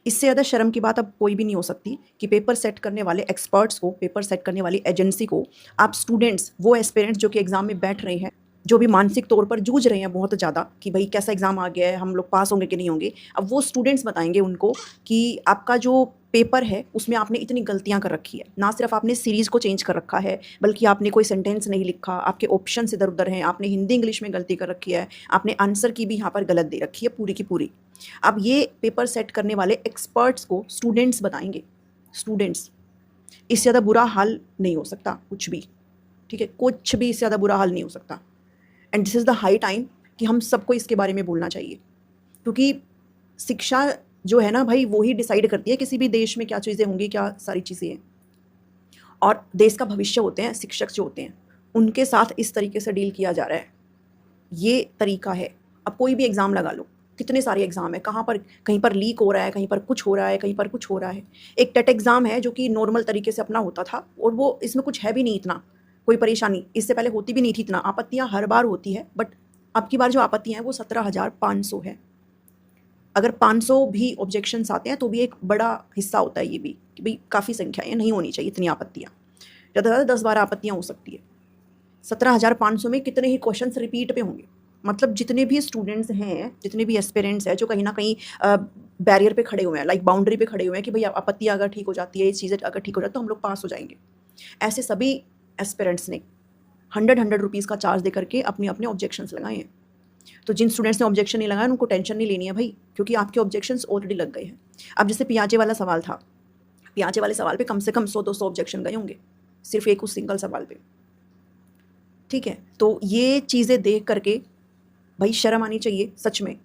इससे ज़्यादा शर्म की बात अब कोई भी नहीं हो सकती कि पेपर सेट करने वाले एक्सपर्ट्स को, पेपर सेट करने वाली एजेंसी को, आप स्टूडेंट्स, वो एस्पिरेंट्स जो कि एग्ज़ाम में बैठ रहे हैं, जो भी मानसिक तौर पर जूझ रहे हैं बहुत ज़्यादा कि भाई कैसा एग्ज़ाम आ गया है, हम लोग पास होंगे कि नहीं होंगे, अब वो स्टूडेंट्स बताएंगे उनको कि आपका जो पेपर है उसमें आपने इतनी गलतियां कर रखी है। ना सिर्फ आपने सीरीज़ को चेंज कर रखा है, बल्कि आपने कोई सेंटेंस नहीं लिखा, आपके ऑप्शंस इधर उधर हैं, आपने हिंदी इंग्लिश में गलती कर रखी है, आपने आंसर की भी यहाँ पर गलत दे रखी है पूरी की पूरी। अब ये पेपर सेट करने वाले एक्सपर्ट्स को स्टूडेंट्स बताएंगे, स्टूडेंट्स। इससे ज़्यादा बुरा हाल नहीं हो सकता कुछ भी, ठीक है, कुछ भी इससे ज़्यादा बुरा हाल नहीं हो सकता। And this is the high time कि हम सबको इसके बारे में बोलना चाहिए, क्योंकि शिक्षा जो है ना भाई, वो ही डिसाइड करती है किसी भी देश में क्या चीज़ें होंगी, क्या सारी चीज़ें हैं। और देश का भविष्य होते हैं शिक्षक जो होते हैं, उनके साथ इस तरीके से डील किया जा रहा है, ये तरीका है। अब कोई भी एग्ज़ाम लगा लो, कितने सारे एग्ज़ाम है, कहाँ पर कहीं पर लीक हो रहा है, कहीं पर कुछ हो रहा है, कहीं पर कुछ हो रहा है। एक टेट एग्ज़ाम है जो कि नॉर्मल तरीके से अपना होता था, और वो इसमें कुछ है भी नहीं इतना, कोई परेशानी इससे पहले होती भी नहीं थी इतना। आपत्तियाँ हर बार होती है, बट अब की बार जो आपत्तियाँ हैं वो 17,500 है। अगर 500 भी ऑब्जेक्शंस आते हैं तो भी एक बड़ा हिस्सा होता है ये भी कि भाई काफ़ी संख्या है, नहीं होनी चाहिए इतनी आपत्तियाँ। ज़्यादा से ज़्यादा 10-12 आपत्तियाँ हो सकती है। 17,500 में कितने ही क्वेश्चंस रिपीट पे होंगे। मतलब जितने भी स्टूडेंट्स हैं, जितने भी एस्पिरेंट्स हैं जो कहीं ना कहीं बैरियर पे खड़े हुए हैं, लाइक बाउंड्री पे खड़े हुए हैं कि भाई आपत्तियाँ अगर ठीक हो जाती है, ये चीज़ें अगर ठीक हो जाती है तो हम लोग पास हो जाएंगे, ऐसे सभी एस्पिरेंट्स ने 100 रुपीज़ का चार्ज दे करके अपने अपने ऑब्जेक्शंस लगाए हैं। तो जिन स्टूडेंट्स ने ऑब्जेक्शन नहीं लगाया उनको टेंशन नहीं लेनी है भाई, क्योंकि आपके ऑब्जेक्शंस ऑलरेडी लग गए हैं। अब जैसे पियाजे वाला सवाल था, पियाजे वाले सवाल पे कम से कम 100-200 ऑब्जेक्शन गए होंगे, सिर्फ एक उस सिंगल सवाल पे, ठीक है। तो ये चीज़ें देख करके भाई शर्म आनी चाहिए सच में,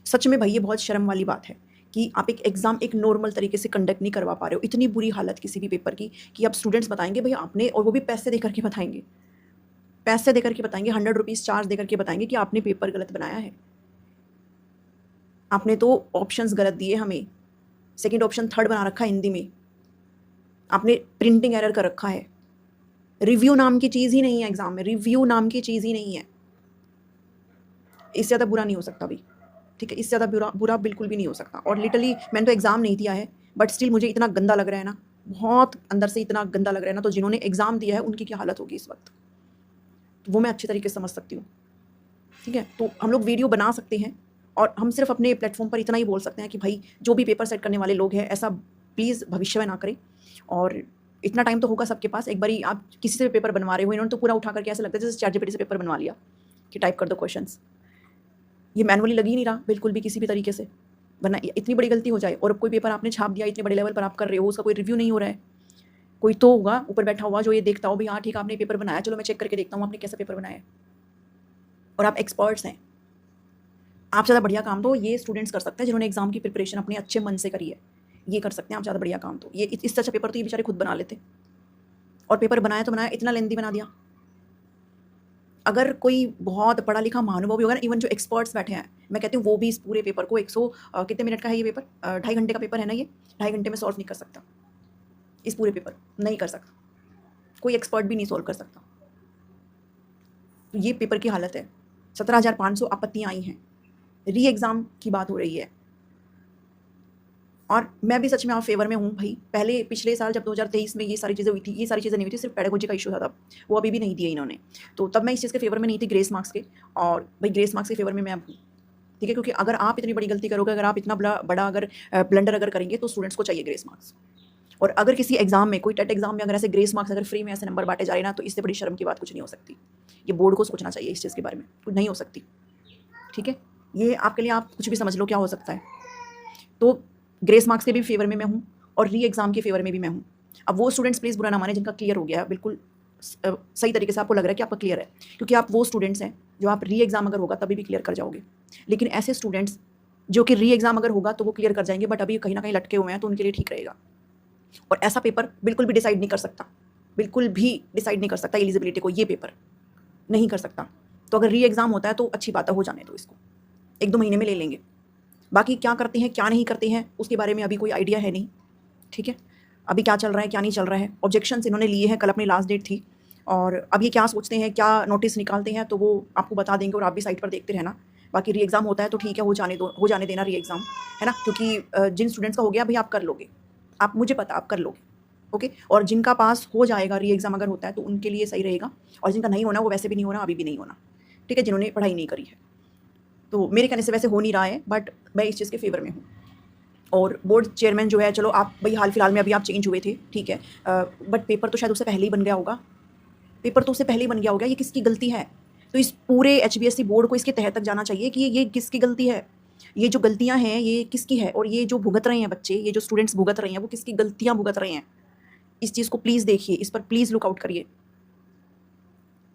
सच में भाई ये बहुत शर्म वाली बात है कि आप एक एग्ज़ाम एक नॉर्मल तरीके से कंडक्ट नहीं करवा पा रहे हो। इतनी बुरी हालत किसी भी पेपर की कि अब स्टूडेंट्स बताएंगे भाई आपने, और वो भी पैसे दे करके बताएंगे, पैसे दे करके बताएंगे, 100 रुपीज़ चार्ज दे करके बताएंगे कि आपने पेपर गलत बनाया है, आपने तो ऑप्शंस गलत दिए हमें, सेकंड ऑप्शन थर्ड बना रखा है हिंदी में, आपने प्रिंटिंग एरर कर रखा है। रिव्यू नाम की चीज़ ही नहीं है एग्ज़ाम में, रिव्यू नाम की चीज़ ही नहीं है। इससे ज़्यादा बुरा नहीं हो सकता भी, ठीक है, इससे ज़्यादा बुरा बुरा बिल्कुल भी नहीं हो सकता। और लिटरली मैंने तो एग्ज़ाम नहीं दिया है, बट स्टिल मुझे इतना गंदा लग रहा है ना, बहुत अंदर से इतना गंदा लग रहा है ना, तो जिन्होंने एग्ज़ाम दिया है उनकी क्या हालत होगी इस वक्त, तो वो मैं अच्छी तरीके से समझ सकती हूँ, ठीक है। तो हम लोग वीडियो बना सकते हैं और हम सिर्फ अपने प्लेटफॉर्म पर इतना ही बोल सकते हैं कि भाई जो भी पेपर सेट करने वाले लोग हैं ऐसा प्लीज़ भविष्य में ना करें। और इतना टाइम तो होगा सबके पास, एक बारी आप किसी से भी पेपर बनवा रहे हो, इन्होंने तो पूरा उठा करके ऐसा लगता है जैसे चैटजीपीटी से पेपर बनवा लिया कि टाइप कर दो क्वेश्चंस, ये मैनुअली लग ही नहीं रहा बिल्कुल भी किसी भी तरीके से, वरना इतनी बड़ी गलती हो जाए। और अब कोई पेपर आपने छाप दिया, इतने बड़े लेवल पर आप कर रहे हो, उसका कोई रिव्यू नहीं हो रहा है, कोई तो होगा ऊपर बैठा हुआ जो ये देखता हो भाई हाँ ठीक है आपने पेपर बनाया, चलो मैं चेक करके देखता हूँ आपने कैसा पेपर बनाया है, और आप एक्सपर्ट्स हैं। आप ज़्यादा बढ़िया काम तो ये स्टूडेंट्स कर सकते हैं जिन्होंने एग्जाम की प्रिपरेशन अपने अच्छे मन से करी है, ये कर सकते हैं आप ज़्यादा बढ़िया काम। तो ये इस अच्छा पेपर तो ये बेचारे खुद बना लेते, और पेपर बनाया तो बनाया, इतना लेंदी बना दिया। अगर कोई बहुत पढ़ा लिखा महानुभाव भी होगा ना, इवन जो एक्सपर्ट्स बैठे हैं, मैं कहती हूँ वो भी इस पूरे पेपर को 100 कितने मिनट का है ये पेपर, 2.5 घंटे का पेपर है ना, ये 2.5 घंटे में सॉल्व नहीं कर सकता, इस पूरे पेपर नहीं कर सकता, कोई एक्सपर्ट भी नहीं सॉल्व कर सकता। तो ये पेपर की हालत है। 17,500 आपत्तियाँ आई हैं, री एग्ज़ाम की बात हो रही है। और मैं भी सच में आप फेवर में हूँ भाई। पहले पिछले साल जब 2023 में ये सारी चीज़ें हुई थी, ये सारी चीज़ें नहीं हुई थी, सिर्फ पेडागोजी का इशू था तब, वो अभी भी नहीं दिए इन्होंने, तो तब मैं इस चीज़ के फेवर में नहीं थी, ग्रेस मार्क्स के। और भाई ग्रेस मार्क्स के फेवर में मैं अब हूँ, ठीक है, क्योंकि अगर आप इतनी बड़ी गलती करोगे, अगर आप इतना बड़ा अगर ब्लंडर अगर करेंगे तो स्टूडेंट्स को चाहिए ग्रेस मार्क्स। और अगर किसी एग्जाम में, कोई टेट एग्जाम में अगर ऐसे ग्रेस मार्क्स अगर फ्री में ऐसे नंबर बांटे जा रहे हैं ना, तो इससे बड़ी शर्म की बात कुछ नहीं हो सकती। ये बोर्ड को सोचना चाहिए इस चीज़ के बारे में, कुछ नहीं हो सकती, ठीक है। ये आपके लिए आप कुछ भी समझ लो क्या हो सकता है। तो ग्रेस मार्क्स के भी फेवर में मैं हूँ और री एग्ज़ाम के फेवर में भी मैं हूँ। अब वो स्टूडेंट्स प्लीज़ बुरा ना माने जिनका क्लियर हो गया है, बिल्कुल सही तरीके से आपको लग रहा है कि आपका क्लियर है, क्योंकि आप वो स्टूडेंट्स हैं जो आप री एग्ज़ाम अगर होगा तभी भी क्लियर कर जाओगे। लेकिन ऐसे स्टूडेंट्स जो कि री एग्ज़ाम अगर होगा तो वो क्लियर कर जाएंगे, बट अभी कहीं ना कहीं लटके हुए हैं, तो उनके लिए ठीक रहेगा। और ऐसा पेपर बिल्कुल भी डिसाइड नहीं कर सकता, बिल्कुल भी डिसाइड नहीं कर सकता एलिजिबिलिटी को, ये पेपर नहीं कर सकता। तो अगर री एग्ज़ाम होता है तो अच्छी बात है, हो जाने दो इसको, 1-2 महीने में ले लेंगे। बाकी क्या करते हैं क्या नहीं करते हैं उसके बारे में अभी कोई आइडिया है नहीं, ठीक है। अभी क्या चल रहा है क्या नहीं चल रहा है, ऑब्जेक्शंस इन्होंने लिए हैं, कल अपनी लास्ट डेट थी, और अब ये क्या सोचते हैं, क्या नोटिस निकालते हैं, तो वो आपको बता देंगे और आप भी साइट पर देखते रहना। बाकी री एग्ज़ाम होता है तो ठीक है, हो जाने देना री एग्ज़ाम, है ना, क्योंकि जिन स्टूडेंट्स का हो गया भाई आप कर लोगे, आप, मुझे पता आप कर लोगे, ओके। और जिनका पास हो जाएगा री एग्ज़ाम अगर होता है तो उनके लिए सही रहेगा, और जिनका नहीं होना वो वैसे भी नहीं होना, अभी भी नहीं होना, ठीक है, जिन्होंने पढ़ाई नहीं करी है। तो मेरे कहने से वैसे हो नहीं रहा है, बट मैं इस चीज़ के फेवर में हूँ। और बोर्ड चेयरमैन जो है, चलो आप भाई हाल फिलहाल में अभी आप चेंज हुए थे, ठीक है, बट पेपर तो शायद उससे पहले ही बन गया होगा, पेपर तो उससे पहले ही बन गया होगा। ये किसकी गलती है? तो इस पूरे HBSC बोर्ड को इसके तह तक जाना चाहिए कि ये किसकी गलती है, ये जो गलतियां हैं ये किसकी है, और ये जो भुगत रहे हैं बच्चे, ये जो स्टूडेंट्स भुगत रहे हैं वो किसकी गलतियां भुगत रहे हैं। इस चीज़ को प्लीज़ देखिए, इस पर प्लीज़ लुकआउट करिए,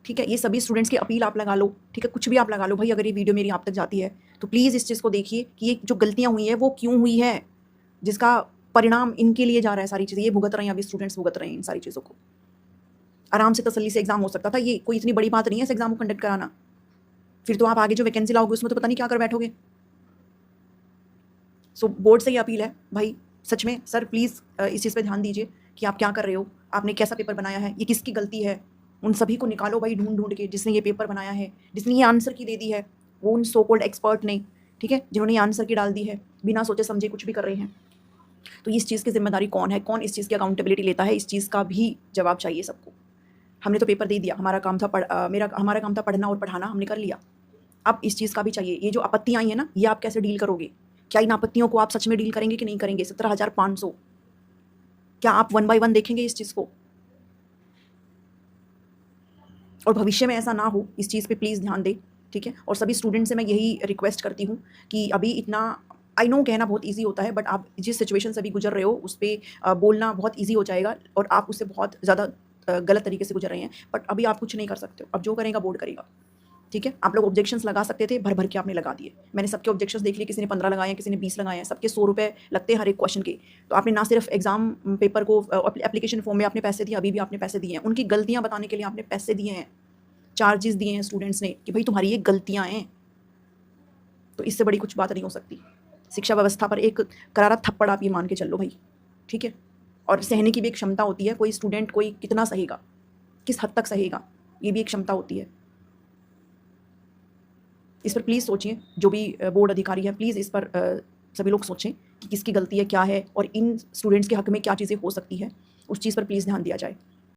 ठीक है। ये सभी स्टूडेंट्स की अपील आप लगा लो, ठीक है, कुछ भी आप लगा लो भाई, अगर ये वीडियो मेरी आप तक जाती है तो प्लीज़ इस चीज़ को देखिए कि ये जो गलतियाँ हुई हैं वो क्यों हुई है, जिसका परिणाम इनके लिए जा रहा है, सारी चीज़ें ये भुगत रहे हैं, अभी स्टूडेंट्स भुगत रहे हैं इन सारी चीज़ों को। आराम से तसल्ली से एग्जाम हो सकता था, ये कोई इतनी बड़ी बात नहीं है इस एग्जाम को कंडक्ट कराना। फिर तो आप आगे जो वैकेंसी लाओगे उसमें तो पता नहीं क्या कर बैठोगे। सो बोर्ड से ये अपील है भाई, सच में सर प्लीज़ इस चीज़ पे ध्यान दीजिए कि आप क्या कर रहे हो, आपने कैसा पेपर बनाया है, ये किसकी गलती है, उन सभी को निकालो भाई ढूंढ के, जिसने ये पेपर बनाया है, जिसने ये आंसर की दे दी है, वो उन सो कॉल्ड एक्सपर्ट ने, ठीक है, जिन्होंने ये आंसर की डाल दी है, बिना सोचे समझे कुछ भी कर रहे हैं। तो इस चीज़ की जिम्मेदारी कौन है, कौन इस चीज़ की अकाउंटेबिलिटी लेता है, इस चीज़ का भी जवाब चाहिए सबको। हमने तो पेपर दे दिया, हमारा काम था हमारा काम था पढ़ना और पढ़ाना, हमने कर लिया। अब इस चीज़ का भी चाहिए, ये जो आपत्तियाँ आई हैं ना, ये आप कैसे डील करोगे, क्या इन आपत्तियों को आप सच में डील करेंगे कि नहीं करेंगे। 17,500, क्या आप 1 बाय 1 देखेंगे इस चीज़ को, और भविष्य में ऐसा ना हो, इस चीज़ पे प्लीज़ ध्यान दें, ठीक है। और सभी स्टूडेंट से मैं यही रिक्वेस्ट करती हूँ कि अभी इतना, आई नो कहना बहुत ईजी होता है, बट आप जिस सिचुएशन से अभी गुजर रहे हो उस पर बोलना बहुत ईजी हो जाएगा, और आप उससे बहुत ज़्यादा गलत तरीके से गुजर रहे हैं, बट अभी आप कुछ नहीं कर सकते हो, अब जो करेगा बोर्ड करेगा, ठीक है। आप लोग ऑब्जेक्शंस लगा सकते थे, भर भर के आपने लगा दिए, मैंने सबके ऑब्जेक्शंस देख लिए, किसी ने 15 लगाए हैं, किसी ने 20 लगाए हैं, सबके 100 रुपये लगते हैं हर एक क्वेश्चन के। तो आपने ना सिर्फ एग्जाम पेपर को एप्लीकेशन फॉर्म में आपने पैसे दिए, अभी भी आपने पैसे दिए हैं, उनकी गलतियाँ बताने के लिए आपने पैसे दिए हैं, चार्जेस दिए हैं स्टूडेंट्स ने कि भाई तुम्हारी ये गलतियाँ हैं। तो इससे बड़ी कुछ बात नहीं हो सकती। शिक्षा व्यवस्था पर एक करारा थप्पड़ आप ये मान के चल लो भाई, ठीक है। और सहने की भी एक क्षमता होती है, कोई स्टूडेंट कोई कितना सहेगा, किस हद तक सहेगा, ये भी एक क्षमता होती है। इस पर प्लीज़ सोचिए, जो भी बोर्ड अधिकारी है प्लीज़ इस पर सभी लोग सोचें कि किसकी गलती है, क्या है, और इन स्टूडेंट्स के हक़ में क्या चीज़ें हो सकती है, उस चीज़ पर प्लीज़ ध्यान दिया जाए।